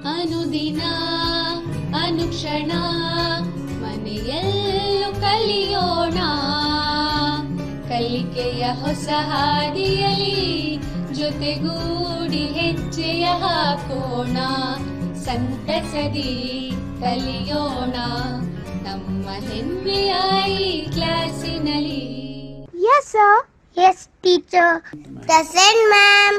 ಅನುದಿನ ಅನುಕ್ಷಣ ಮನೆಯಲ್ಲೂ ಕಲಿಯೋಣ, ಕಲಿಕೆಯ ಹೊಸ ಹಾದಿಯಲಿ ಜೊತೆಗೂಡಿ ಹೆಜ್ಜೆಯ ಹಾಕೋಣ, ಸಂತಸದಿ ಕಲಿಯೋಣ ನಮ್ಮ ಹೆಮ್ಮೆಯ ಈ ಕ್ಲಾಸಿನಲ್ಲಿ. Yes, sir. Yes, teacher. Present, ma'am.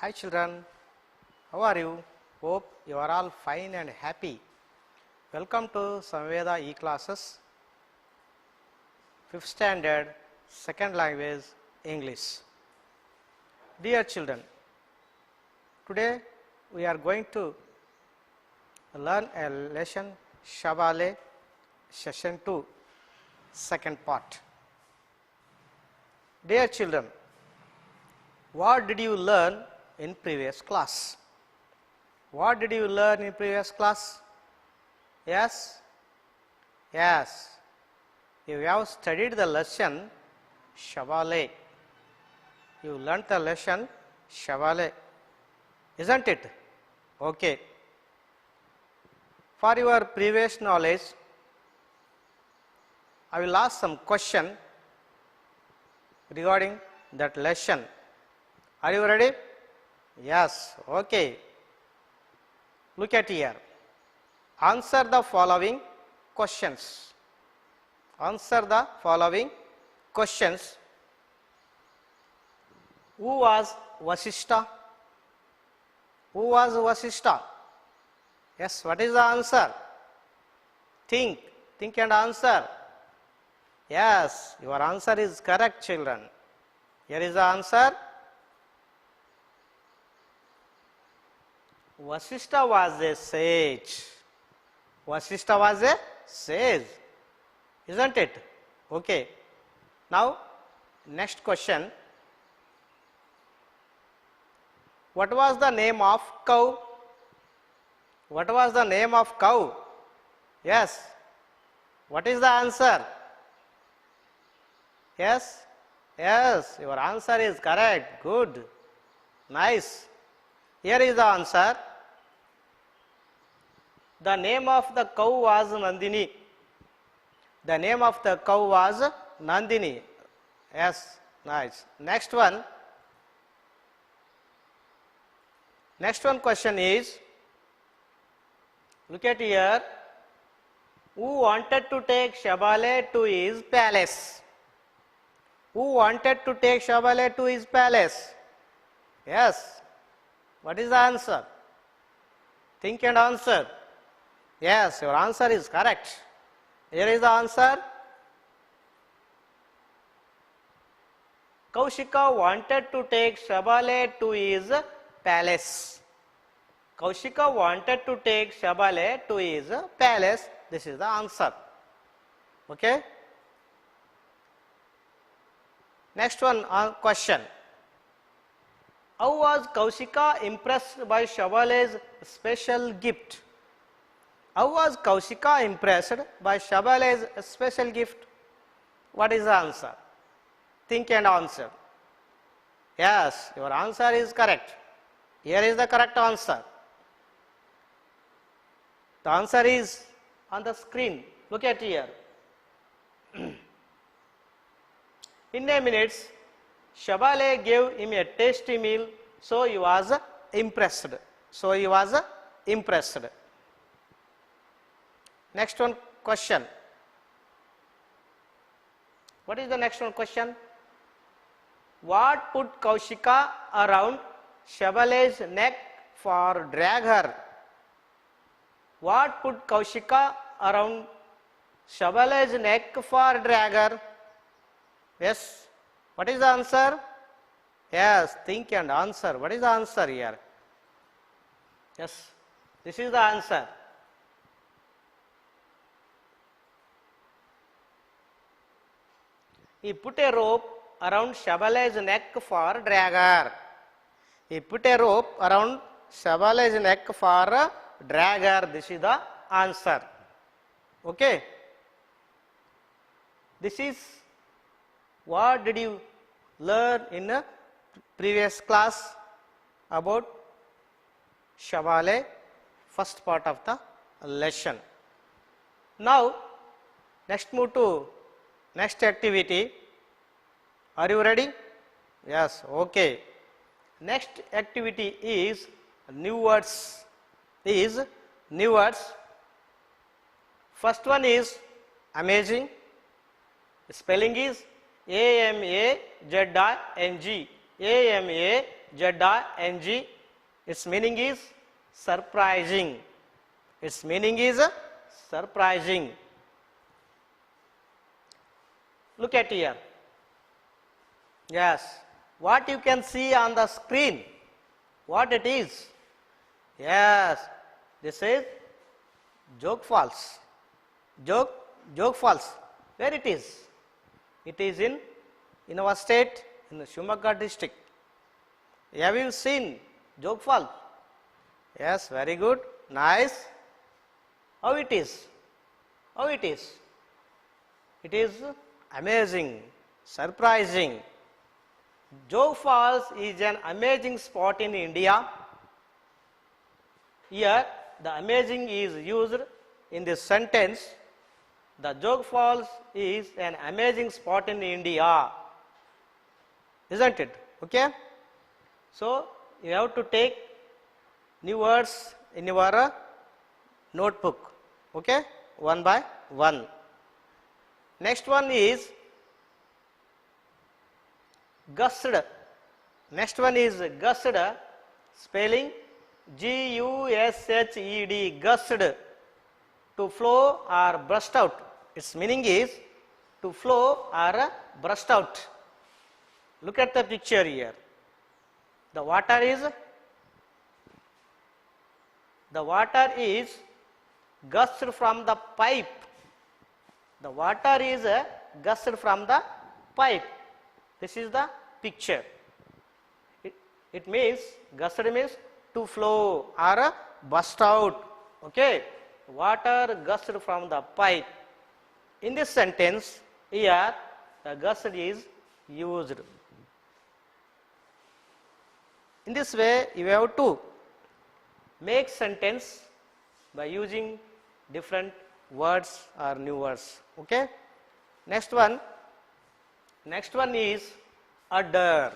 Hi children, how are you? Hope you are all fine and happy. Welcome to Samveda E-Classes, 5th standard, 2nd language, English. Dear children, today we are going to learn a lesson, Shabale, session 2, second part. Dear children, what did you learn in previous class? What did you learn in previous class? Yes? Yes. You have studied the lesson Shabale. You learnt the lesson Shabale, isn't it? Okay. For your previous knowledge, I will ask some question regarding that lesson. Are you ready? Yes, okay. Look at here. Answer the following questions. Answer the following questions. Who was Vasishtha? Who was Vasishtha? Yes, what is the answer? Think and answer. Yes, your answer is correct, children. Here is the answer. Vasishtha was a sage. Vasishtha was a sage, isn't it? Okay. Now, next question. What was the name of cow? What was the name of cow? Yes. What is the answer? Yes? Yes, your answer is correct. Good. Nice. Here is the answer. The name of the cow was Nandini. The name of the cow was Nandini. Yes, nice. Next one. Next one question is, look at here. Who wanted to take Shabale to his palace? Who wanted to take Shabale to his palace? Yes. What is the answer? Think and answer. Yes, your answer is correct. Here is the answer. Kaushika wanted to take Shabale to his palace. Kaushika wanted to take Shabale to his palace. This is the answer. Okay. Next one question. How was Kaushika impressed by Shabale's special gift? How was Kaushika impressed by Shabale's special gift? What is the answer? Think and answer. Yes, your answer is correct. Here is the correct answer. The answer is on the screen. Look at here. In a minute, Shabale gave him a tasty meal, so he was impressed. So he was impressed. Next one question. What is the next one question? What put Kaushika around Shabale's neck for drag her? What put Kaushika around Shabale's neck for drag her? Yes. What is the answer? Yes, think and answer. What is the answer here? Yes, this is the answer. He put a rope around Shabale's neck for dragger. He put a rope around Shabale's neck for dragger. This is the answer. Okay. This is what did you learned in a previous class about Shabale, first part of the lesson. Now, next move to next activity. Are you ready? Yes, okay. Next activity is new words. First one is amazing. Spelling is AMAZING. AMAZING. Its meaning is surprising. Its meaning is surprising. Look at here. Yes. What you can see on the screen? What it is? Yes. This is Jog Falls. Jog Falls. Where it is? It is in our state, in the Shivamogga district. Have you seen Jog Falls? Yes, very good. Nice. How it is? How it is? It is amazing, surprising. Jog Falls is an amazing spot in India. Here, the amazing is used in this sentence. The Jog Falls is an amazing spot in India. Isn't it? Okay? So, you have to take new words in your notebook. Okay? One by one. Next one is gushed. Next one is gushed. Spelling GUSHED. Gushed. To flow or burst out. Its meaning is to flow or burst out. Look at the picture here. The water is gushed from the pipe. The water is gushed from the pipe. This is the picture. It means, gushed means to flow or burst out. Okay. Water gushed from the pipe. In this sentence, here the gushed is used. In this way, you have to make sentence by using different words or new words. Okay. Next one is udder.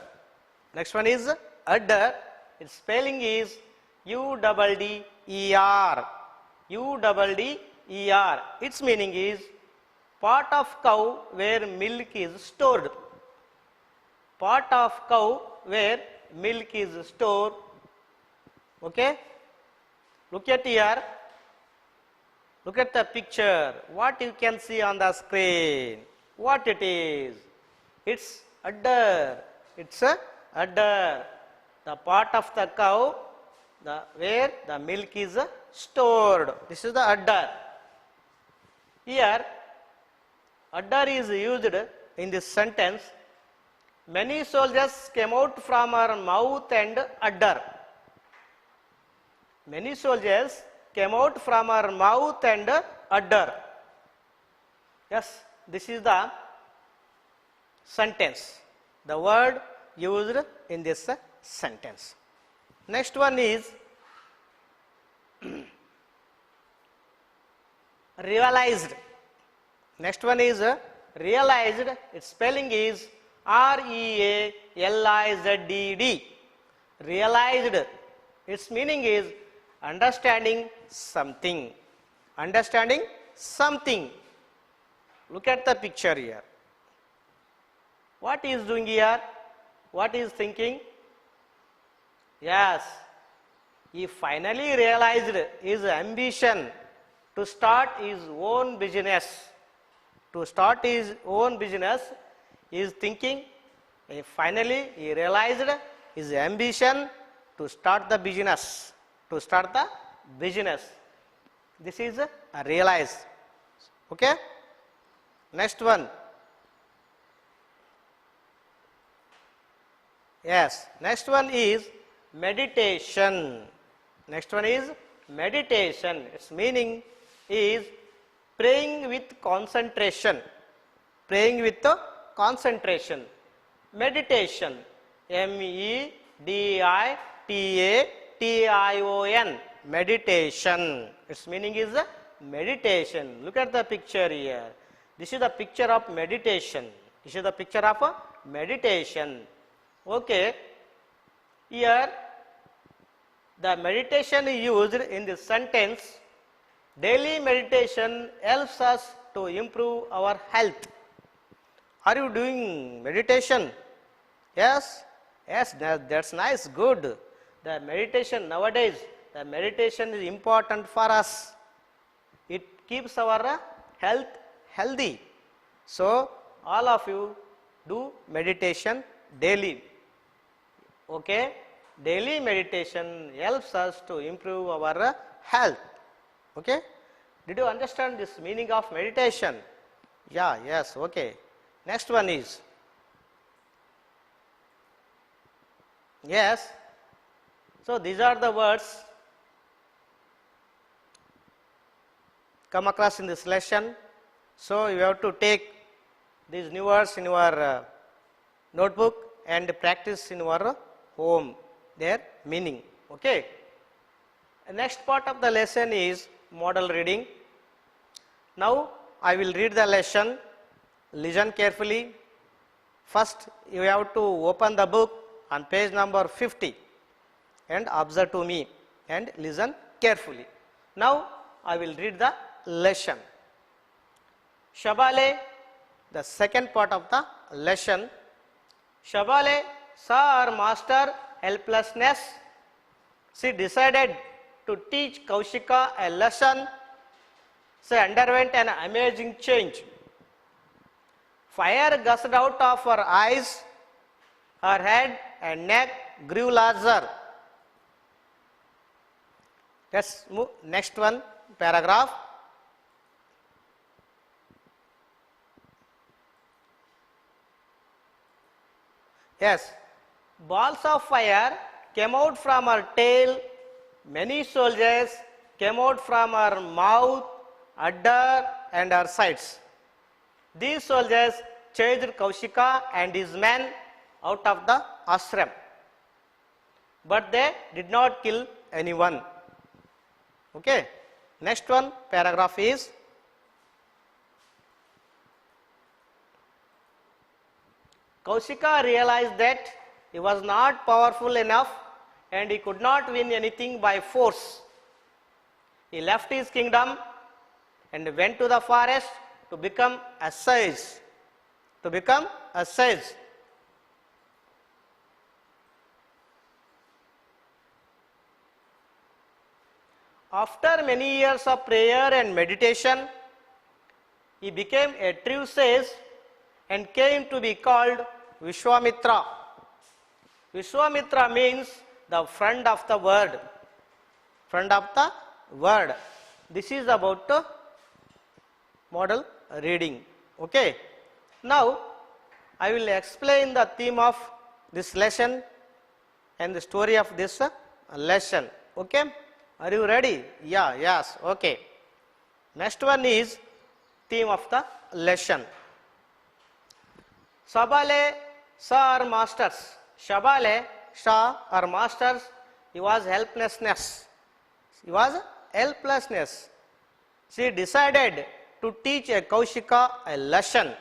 Next one is udder. Its spelling is UDDER. UDDER. Its meaning is part of cow where milk is stored. Part of cow where milk is stored. Okay. Look at here. Look at the picture. What you can see on the screen? What it is? It's udder. It's a udder. The part of the cow where the milk is stored. This is the udder. Here, udder is used in this sentence. Many soldiers came out from our mouth and udder. Many soldiers came out from our mouth and udder. Yes, this is the sentence. The word used in this sentence. Next one is realized. Next one is realized. Its spelling is REALIZED. Realized. Its meaning is understanding something. Understanding something. Look at the picture here. What he is doing here? What he is thinking? Yes, he finally realized his ambition to start his own business. To start his own business, he is thinking. Finally, he realized his ambition to start the business. To start the business. This is a realize. Okay. Next one. Yes. Next one is meditation. Next one is meditation. Its meaning is praying with concentration. Praying with concentration. meditation. MEDITATION. Meditation. Its meaning is meditation. Look at the picture here. This is the picture of meditation. This is the picture of meditation. Okay. Here the meditation is used in this sentence. Daily meditation helps us to improve our health. Are you doing meditation? Yes? Yes, that's nice, good. The meditation nowadays, the meditation is important for us. It keeps our health healthy. So, all of you do meditation daily. Okay? Daily meditation helps us to improve our health. Okay? Did you understand this meaning of meditation? Yeah, yes, okay. Next one is, yes, so these are the words come across in this lesson. So you have to take these new words in your notebook and practice in your home their meaning. Okay. The next part of the lesson is model reading. Now I will read the lesson. Listen carefully. First you have to open the book on page number 50 and observe to me and listen carefully. Now I will read the lesson. Shabale, the second part of the lesson. Shabale saw her master helplessness. She decided to teach Kaushika a lesson. She underwent an amazing change. Fire gushed out of her eyes, her head and neck grew larger. Let's move next one paragraph. Yes, balls of fire came out from her tail, many soldiers came out from her mouth, udder and her sides. These soldiers chased Kaushika and his men out of the ashram, but they did not kill anyone. Okay. Next one paragraph is, Kaushika realized that he was not powerful enough and he could not win anything by force. He left his kingdom and went to the forest to become a sage. To become a sage. After many years of prayer and meditation, he became a true sage and came to be called Vishwamitra. Vishwamitra means the friend of the word. Friend of the word. This is about model reading. Okay. Now, I will explain the theme of this lesson and the story of this lesson. Okay. Are you ready? Yeah, yes, okay. Next one is theme of the lesson. Shabale saw her masters. Shabale saw her masters. He was helplessness. He was helplessness. She decided to teach a Kaushika a lesson.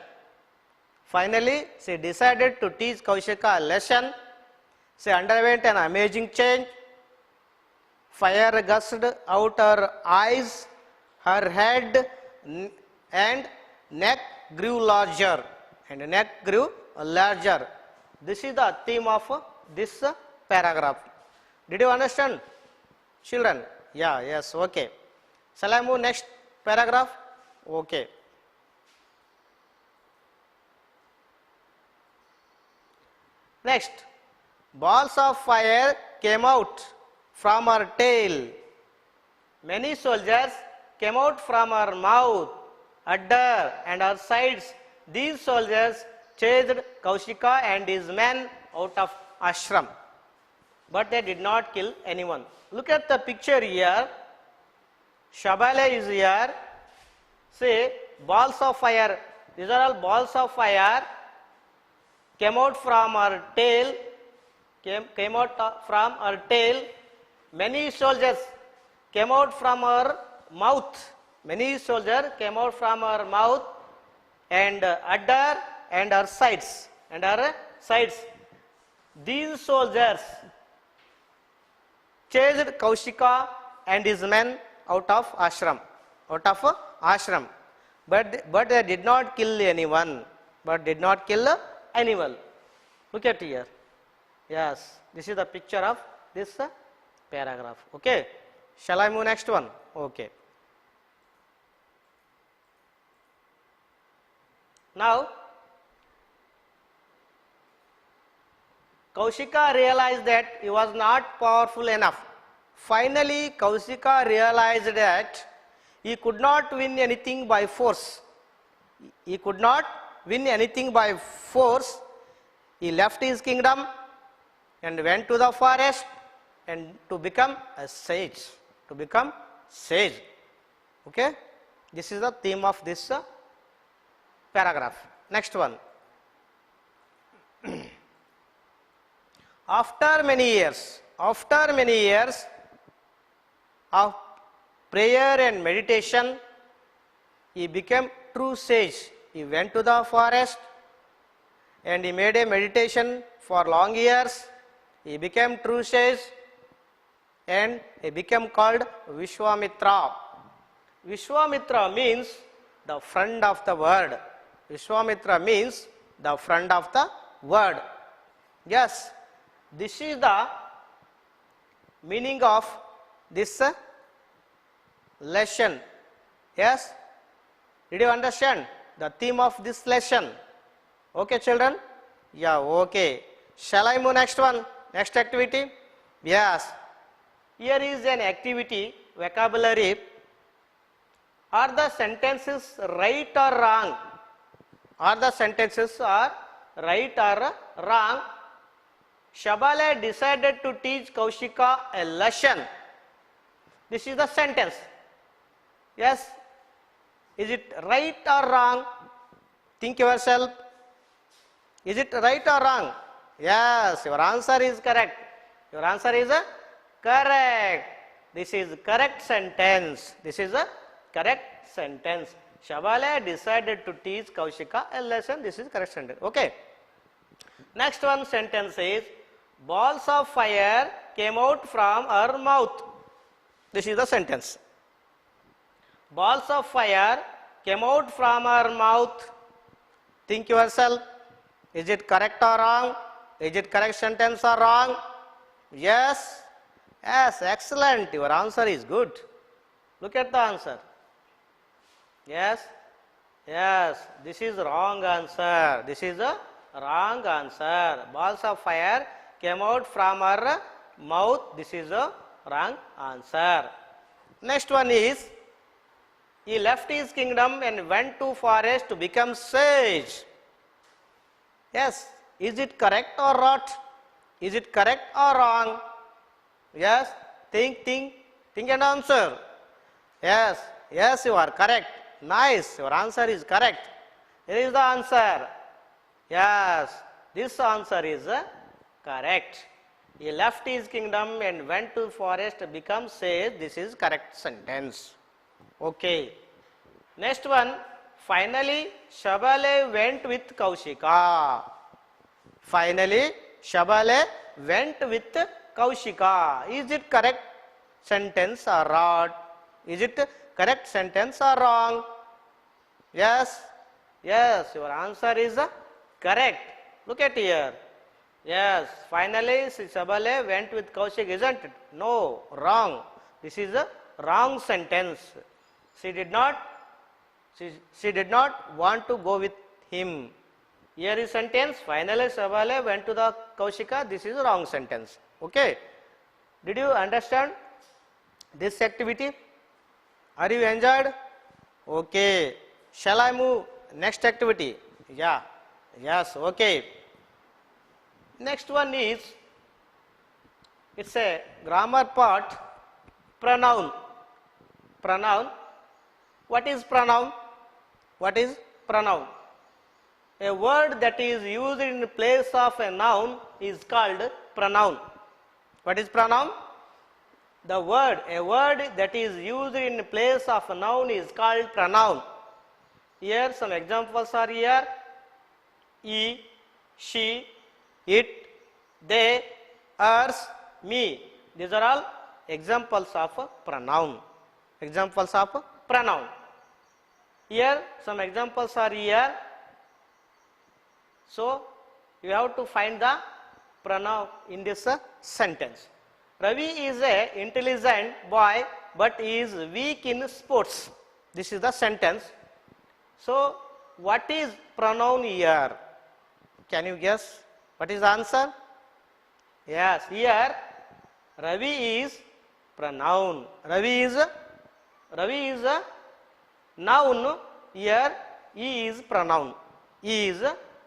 Finally, she decided to teach Kaushika a lesson. She underwent an amazing change. Fire gushed out her eyes, her head and neck grew larger. And neck grew larger. This is the theme of this paragraph. Did you understand, children? Yeah, yes, okay. Shall I move next paragraph? Okay. Next, balls of fire came out from her tail. Many soldiers came out from her mouth, udder and her sides. These soldiers chased Kaushika and his men out of ashram, but they did not kill anyone. Look at the picture here. Shabale is here. See, balls of fire. These are all balls of fire came out from her tail, came out from her tail. Many soldiers came out from her mouth. Many soldiers came out from her mouth and udder and her sides. And her sides. These soldiers chased Kaushika and his men out of ashram. Out of ashram. But they did not kill anyone. But did not kill anyone. Look at here. Yes, this is the picture of this paragraph. Okay. Shall I move next one? Okay. Now, Kaushika realized that he was not powerful enough. Finally, Kaushika realized that he could not win anything by force. He could not win anything by force. He left his kingdom and went to the forest and to become a sage. To become sage. Okay? This is the theme of this paragraph. Next one. After many years of prayer and meditation, he became true sage. He went to the forest and he made a meditation for long years. He became true sage and he became called Vishwamitra. Vishwamitra means the friend of the word. Vishwamitra means the friend of the word. Yes, this is the meaning of this lesson. Yes, did you understand the theme of this lesson? Okay, children? Yeah, okay. Shall I move next one? Next activity? Yes. Here is an activity, vocabulary. Are the sentences right or wrong? Are the sentences are right or wrong? Shabale decided to teach Kaushika a lesson. This is the sentence. Yes. Is it right or wrong? Think yourself. Is it right or wrong? Yes, your answer is correct. Your answer is correct. This is correct sentence. This is a correct sentence. Shabale decided to teach Kaushika a lesson. This is correct sentence. Okay. Next one sentence is, balls of fire came out from her mouth. This is the sentence. Balls of fire came out from her mouth. Think yourself. Is it correct or wrong? Is it correct sentence or wrong? Yes. Yes, excellent. Your answer is good. Look at the answer. Yes. Yes. This is wrong answer. This is a wrong answer. Balls of fire came out from her mouth. This is a wrong answer. Next one is, he left his kingdom and went to forest to become sage. Yes. Is it correct or not? Is it correct or wrong? Yes. Think and answer. Yes. Yes, you are correct. Nice. Your answer is correct. Here is the answer. Yes. This answer is correct. He left his kingdom and went to forest to become sage. This is correct sentence. Okay. Next one. Finally, Shabale went with Kaushika. Finally, Shabale went with Kaushika. Is it correct sentence or not? Is it correct sentence or wrong? Yes. Yes, your answer is correct. Look at here. Yes, finally Shabale went with Kaushik, isn't it? No, wrong. This is a wrong sentence. She did not want to go with him. Here is sentence, finally Shabale went to the Kaushika. This is a wrong sentence. Okay. Did you understand this activity? Are you enjoyed? Okay. Shall I move next activity? Yeah. Yes, okay. Next one is, it's a grammar part, pronoun. Pronoun. What is pronoun? What is pronoun? A word that is used in place of a noun is called pronoun. What is pronoun? A word that is used in place of a noun is called pronoun. Here some examples are here. He, she, it, they, ours, me. These are all examples of pronoun. Examples of pronoun. Here some examples are here. So you have to find the pronoun in this sentence. Ravi is a intelligent boy but is weak in sports. This is the sentence. So what is pronoun here? Can you guess? What is the answer? Yes, here Ravi is pronoun. Ravi is a noun. Here he is pronoun. He is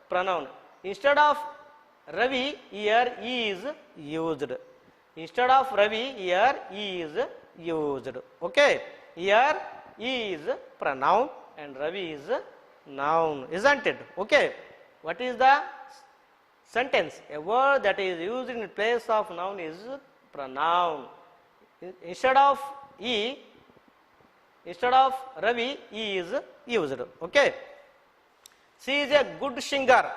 pronoun. Instead of Ravi, here he is used. Instead of Ravi, here he is used. Okay. Here he is pronoun and Ravi is noun, isn't it? Okay. What is the sentence? A word that is used in place of noun is pronoun. Instead of Ravi, he is used. Okay. She is a good singer.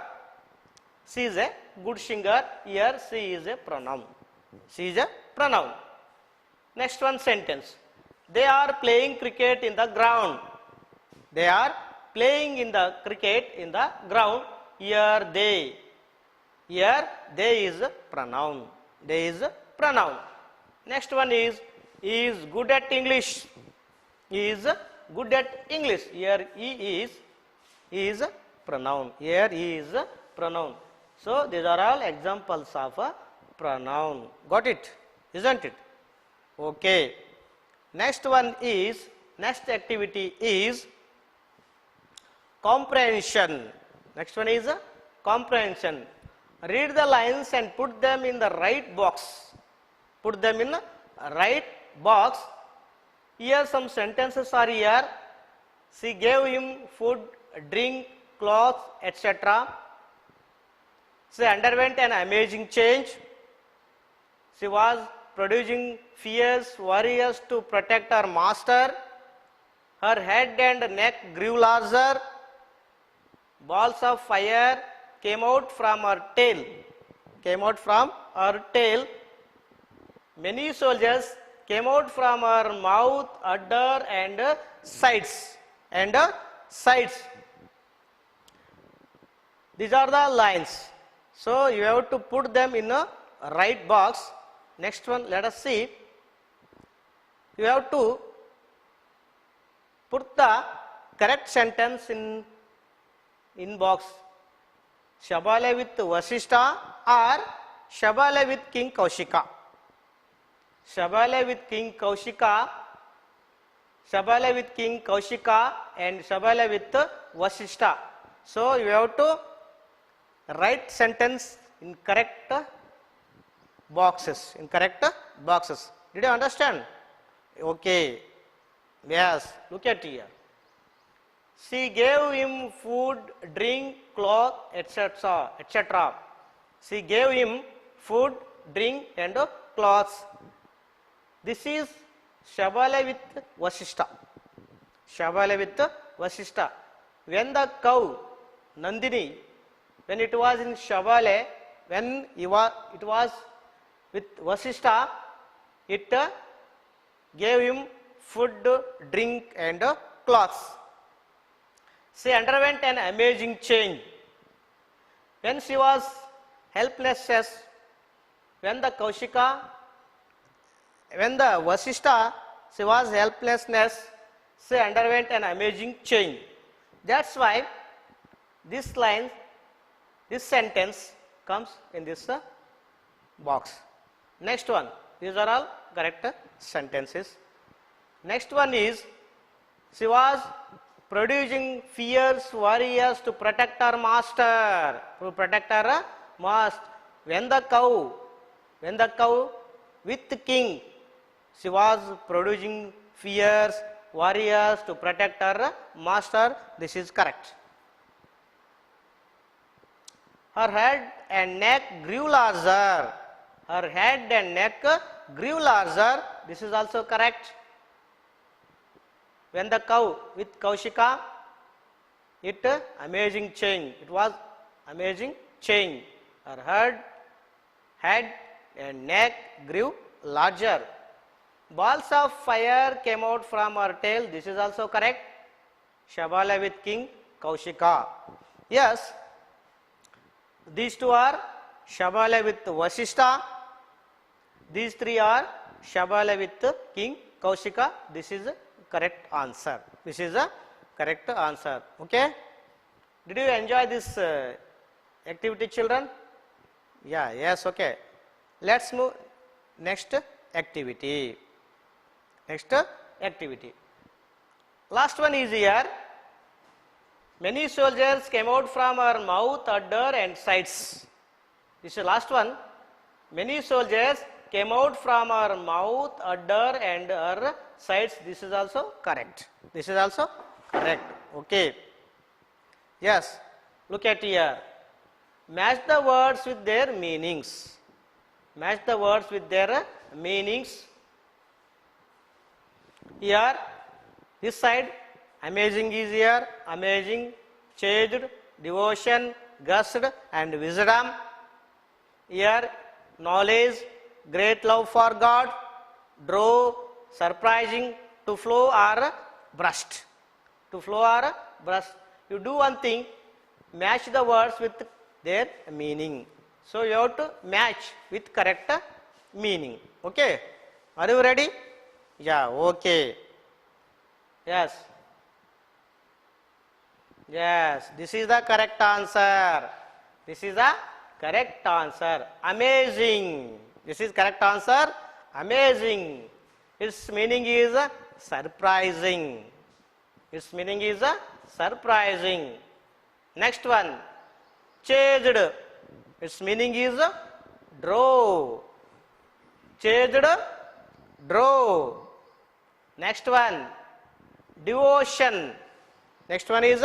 She is a good singer. Here she is a pronoun. She is a pronoun. Next one sentence. They are playing cricket in the ground. They are playing in the cricket in the ground. Here they. Here they is pronoun. They is pronoun. Next one is he is good at English. He is good at English. Here he is pronoun. Here he is pronoun. So these are all examples of a pronoun. Got it? Isn't it? Okay. Next activity is comprehension. Next one is comprehension. Read the lines and put them in the right box. Put them in the right box. Here some sentences are here. She gave him food, drink, clothes, etc. She underwent an amazing change. She was producing fierce warriors to protect her master. Her head and neck grew larger. Balls of fire came out from her tail. Came out from her tail. Many soldiers came out from her mouth, udder, and sides. These are the lines. So you have to put them in a right box. Next one, let us see. You have to put the correct sentence in box. Shabale with Vasishta or Shabale with King Kaushika. Shabale with King Kaushika. Shabale with King Kaushika and Shabale with Vasishta. So you have to write sentence in correct boxes. Did you understand? Okay. Yes. Look at here. She gave him food, drink, cloth, etc. etc. She gave him food, drink, and clothes. This is Shabale with Vasishta. Shabale with Vasishta. When the cow, Nandini, when it was in Shabale, when it was with Vasishta, it gave him food, drink, and clothes. She underwent an amazing change. When she was helpless, when the Vasishta, she was helplessness, she underwent an amazing change. That's why this sentence comes in this box. Next one, these are all correct sentences. Next one is, she was producing fierce warriors to protect her master. To protect her master. When the cow with the king, she was producing fierce warriors to protect her master. This is correct. Her head and neck grew larger. Her head and neck grew larger. This is also correct. When the cow with Kaushika, it amazing change. It was amazing change. Her head and neck grew larger. Balls of fire came out from her tail. This is also correct. Shabala with King Kaushika. Yes, these two are Shabala with Vasishta. These three are Shabala with King Kaushika. This is a correct answer. This is a correct answer. Okay. Did you enjoy this activity, children? Yeah, yes, okay. Let's move next activity. Next activity. Last one is here. Many soldiers came out from her mouth, udder and sides. This is last one. Many soldiers came out from her mouth, udder and her sides. This is also correct. This is also correct. Okay. Yes. Look at here. Match the words with their meanings. Match the words with their meanings. Here, this side, amazing is here, amazing, changed, devotion, gust and wisdom. Here, knowledge, great love for God, draw, surprising, to flow or burst. To flow or burst. You do one thing, match the words with their meaning. So you have to match with correct meaning. Okay. Are you ready? Yeah, okay. Yes. Yes, this is the correct answer. This is the correct answer. Amazing. This is correct answer. Amazing. Its meaning is surprising. Its meaning is surprising. Next one. Changed. Its meaning is draw. Changed, draw. Next one. Devotion. Next one is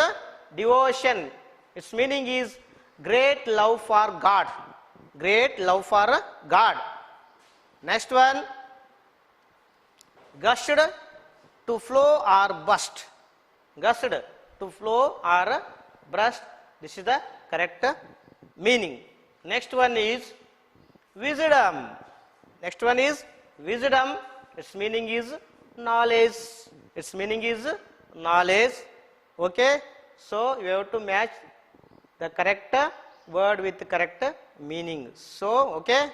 devotion. Its meaning is great love for God. Great love for God. Next one. Gushed, to flow or burst. Gushed, to flow or burst. This is the correct meaning. Next one is wisdom. Next one is wisdom. Its meaning is knowledge. Its meaning is knowledge. Okay. So you have to match the correct word with the correct meaning. So, okay,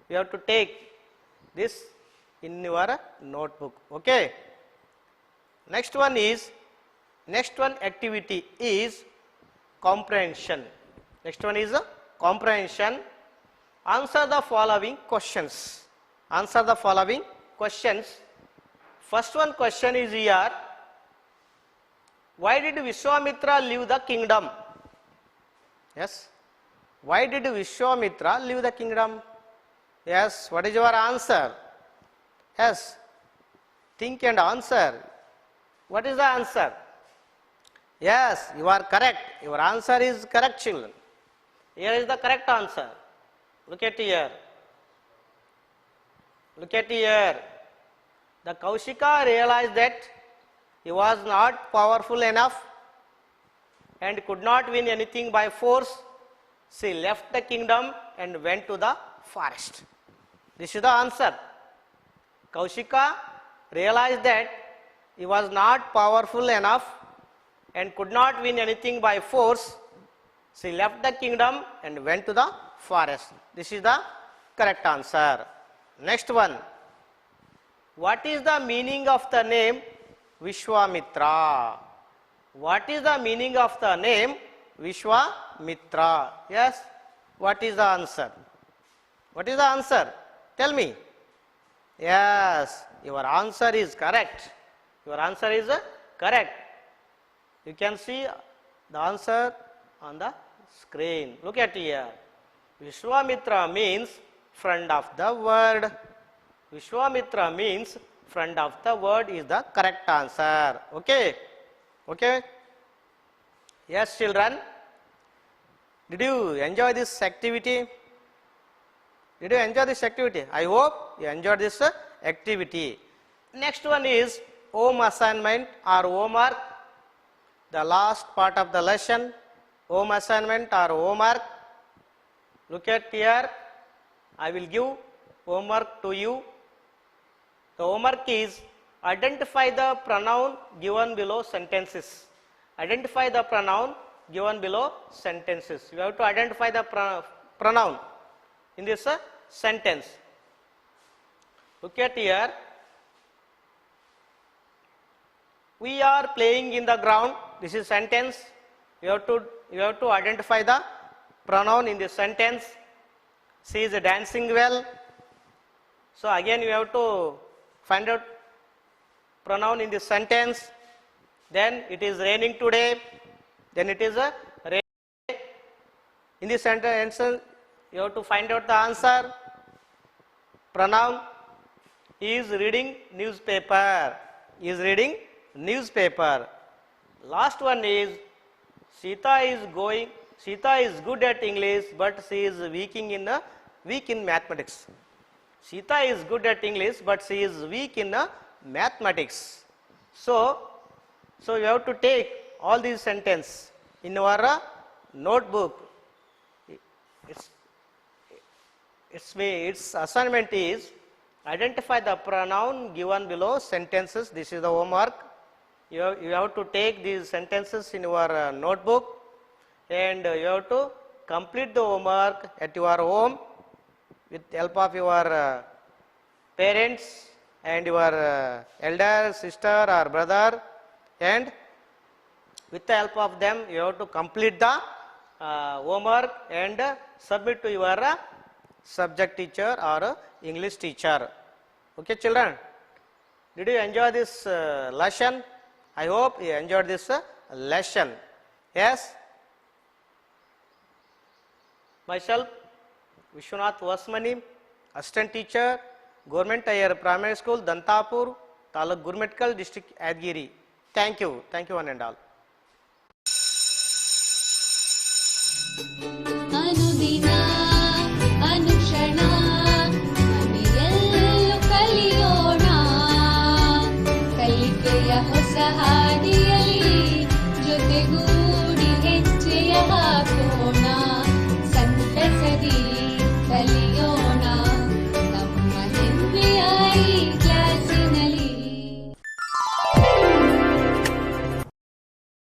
you have to take this in your notebook. Okay. Next one activity is comprehension. Next one is comprehension. Answer the following questions. Answer the following questions. First one question is here. Why did Vishwamitra leave the kingdom? Yes. Why did Vishwamitra leave the kingdom? Yes. What is your answer? Yes. Think and answer. What is the answer? Yes, you are correct. Your answer is correct, children. Here is the correct answer. Look at here. Look at here. The Kaushika realized that he was not powerful enough and could not win anything by force. She left the kingdom and went to the forest. This is the answer. Kaushika realized that he was not powerful enough and could not win anything by force. She left the kingdom and went to the forest. This is the correct answer. Next one. What is the meaning of the name Vishwamitra? What is the meaning of the name Vishwamitra? Yes. What is the answer? What is the answer? Tell me. Yes. Your answer is correct. Your answer is correct. You can see the answer on the screen. Look at here. Vishwamitra means friend of the word. Vishwamitra means friend of the word is the correct answer. Okay. Okay. Yes, children. Did you enjoy this activity? Did you enjoy this activity? I hope you enjoyed this activity. Next one is home assignment or homework. The last part of the lesson, home assignment or homework. Look at here. I will give homework to you. The homework is identify the pronoun given below sentences. Identify the pronoun given below sentences. You have to identify the pronoun in this sentence. Look at here. We are playing in the ground. This is sentence. You have to identify the pronoun in this sentence. She is dancing well. So again you have to find out pronoun in this sentence. Then it is raining today. Then it is a rain. In this sentence you have to find out the answer. Pronoun. He is reading newspaper. He is reading newspaper. Last one is Sita is good at English, but she is weak in mathematics. Sita is good at English, but she is weak in mathematics. So you have to take all these sentences in your notebook. Its assignment is identify the pronoun given below sentences. This is the homework. You have to take these sentences in your notebook, and you have to complete the homework at your home with help of your parents and your elder sister or brother, and with the help of them you have to complete the homework and submit to your subject teacher or English teacher. Okay children, did you enjoy this lesson? I hope you enjoyed this lesson. Yes? Myself, Vishwanath Vasmani, assistant teacher, Government Higher Primary School, Dantapur, Taluk Gurmetkal, District Yadgiri. Thank you one and all. ಅನುದಿನ ಅನುಕ್ಷಣ ಮನೆಯಲ್ಲೂ ಕಲಿಯೋಣ ಕಲಿಕೆಯ ಹೊಸ ಹಾದಿಯಲ್ಲಿ ಜೊತೆಗೂ